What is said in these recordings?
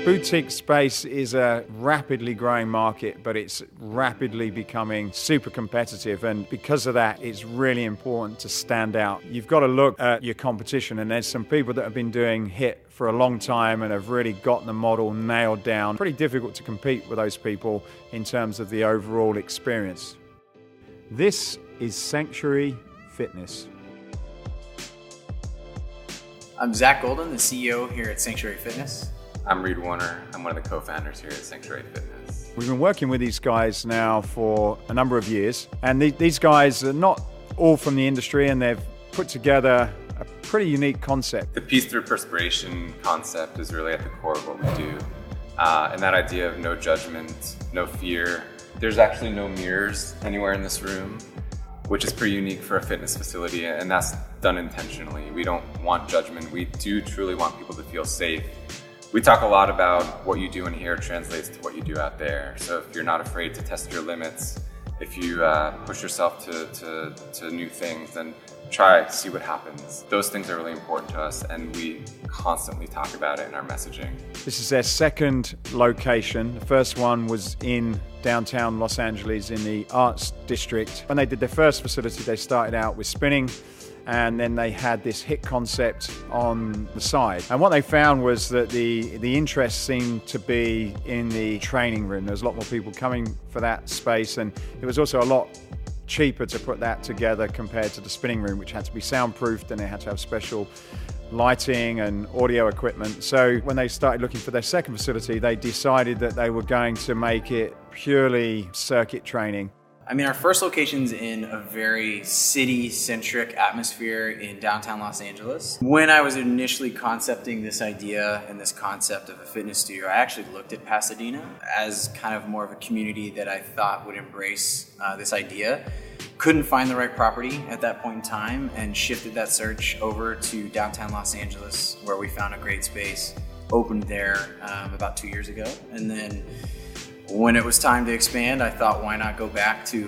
boutique space is a rapidly growing market, but it's rapidly becoming super competitive. And because of that, it's really important to stand out. You've got to look at your competition, and there's some people that have been doing HIIT for a long time and have really got the model nailed down. Pretty difficult to compete with those people in terms of the overall experience. This is Sanctuary Fitness. I'm Zach Golden, the CEO here at Sanctuary Fitness. I'm Reed Warner. I'm one of the co-founders here at Sanctuary Fitness. We've been working with these guys now for a number of years, and these guys are not all from the industry, and they've put together a pretty unique concept. The peace through perspiration concept is really at the core of what we do. And that idea of no judgment, no fear. There's actually no mirrors anywhere in this room, which is pretty unique for a fitness facility, and that's done intentionally. We don't want judgment. We do truly want people to feel safe. We talk a lot about what you do in here translates to what you do out there. So if you're not afraid to test your limits, if you push yourself to new things, then try, see what happens. Those things are really important to us, and we constantly talk about it in our messaging. This is their second location. The first one was in downtown Los Angeles in the Arts District. When they did their first facility, they started out with spinning, and then they had this HIIT concept on the side. And what they found was that the interest seemed to be in the training room. There was a lot more people coming for that space, and it was also a lot cheaper to put that together compared to the spinning room, which had to be soundproofed, and they had to have special lighting and audio equipment. So when they started looking for their second facility, they decided that they were going to make it purely circuit training. I mean, our first location's in a very city-centric atmosphere in downtown Los Angeles. When I was initially concepting this idea and this concept of a fitness studio, I actually looked at Pasadena as kind of more of a community that I thought would embrace this idea. Couldn't find the right property at that point in time, and shifted that search over to downtown Los Angeles, where we found a great space, opened there about 2 years ago. And then when it was time to expand, I thought, why not go back to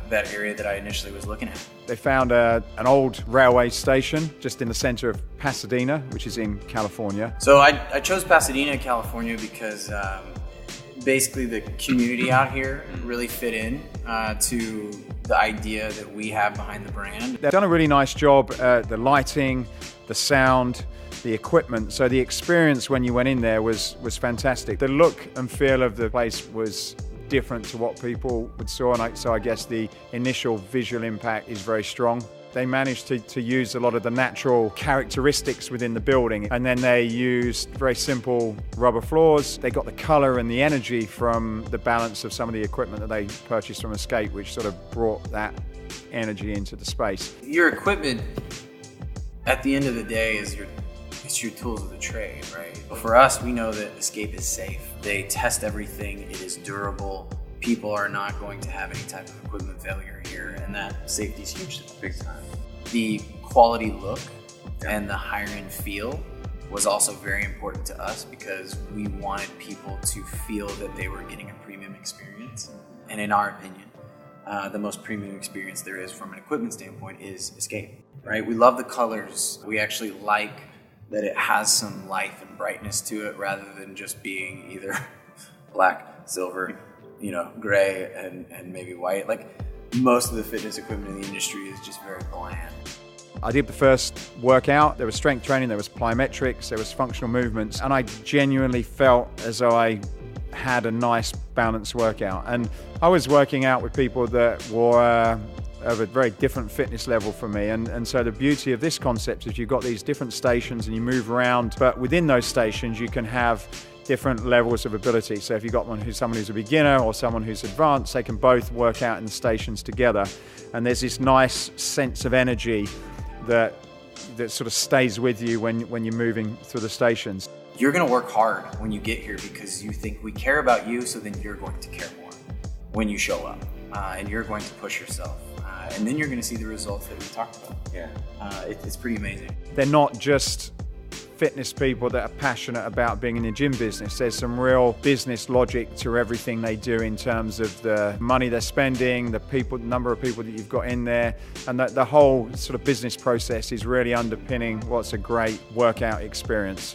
that area that I initially was looking at. They found an old railway station just in the center of Pasadena, which is in California. So I chose Pasadena, California, because basically the community out here really fit in to the idea that we have behind the brand. They've done a really nice job at the lighting, the sound, the equipment. So the experience when you went in there was fantastic. The look and feel of the place was different to what people would saw, and so I guess the initial visual impact is very strong. They managed to use a lot of the natural characteristics within the building, and then they used very simple rubber floors. They got the color and the energy from the balance of some of the equipment that they purchased from Escape, which sort of brought that energy into the space. Your equipment, at the end of the day, is your tools of the trade, right? But for us, we know that Escape is safe. They test everything, it is durable. People are not going to have any type of equipment failure here, and that safety is huge to them. Big time. The quality look and the higher end feel was also very important to us, because we wanted people to feel that they were getting a premium experience. And in our opinion, the most premium experience there is from an equipment standpoint is Escape, right? We love the colors. We actually like that it has some life and brightness to it, rather than just being either black, silver, gray, and maybe white. Like most of the fitness equipment in the industry is just very bland. I did the first workout. There was strength training, there was plyometrics, there was functional movements, and I genuinely felt as though I had a nice balanced workout. And I was working out with people that were of a very different fitness level from me, and so the beauty of this concept is you've got these different stations and you move around, but within those stations you can have different levels of ability. So if you've got someone who's a beginner or someone who's advanced, they can both work out in the stations together, and there's this nice sense of energy that sort of stays with you when you're moving through the stations. You're going to work hard when you get here, because you think we care about you, so then you're going to care more when you show up, and you're going to push yourself. And then you're going to see the results that we talked about. Yeah. It's pretty amazing. They're not just fitness people that are passionate about being in the gym business. There's some real business logic to everything they do in terms of the money they're spending, the number of people that you've got in there, and the whole sort of business process is really underpinning what's a great workout experience.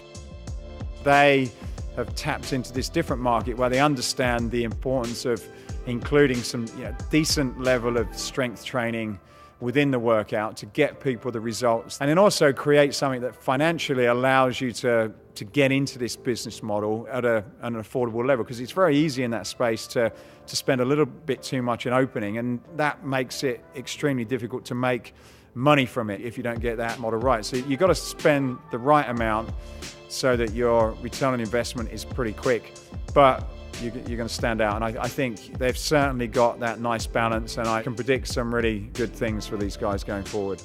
They have tapped into this different market where they understand the importance of including some decent level of strength training within the workout to get people the results, and then also create something that financially allows you to get into this business model at an affordable level, because it's very easy in that space to spend a little bit too much in opening, and that makes it extremely difficult to make money from it if you don't get that model right. So you've got to spend the right amount so that your return on investment is pretty quick, but you're going to stand out. And I think they've certainly got that nice balance, and I can predict some really good things for these guys going forward.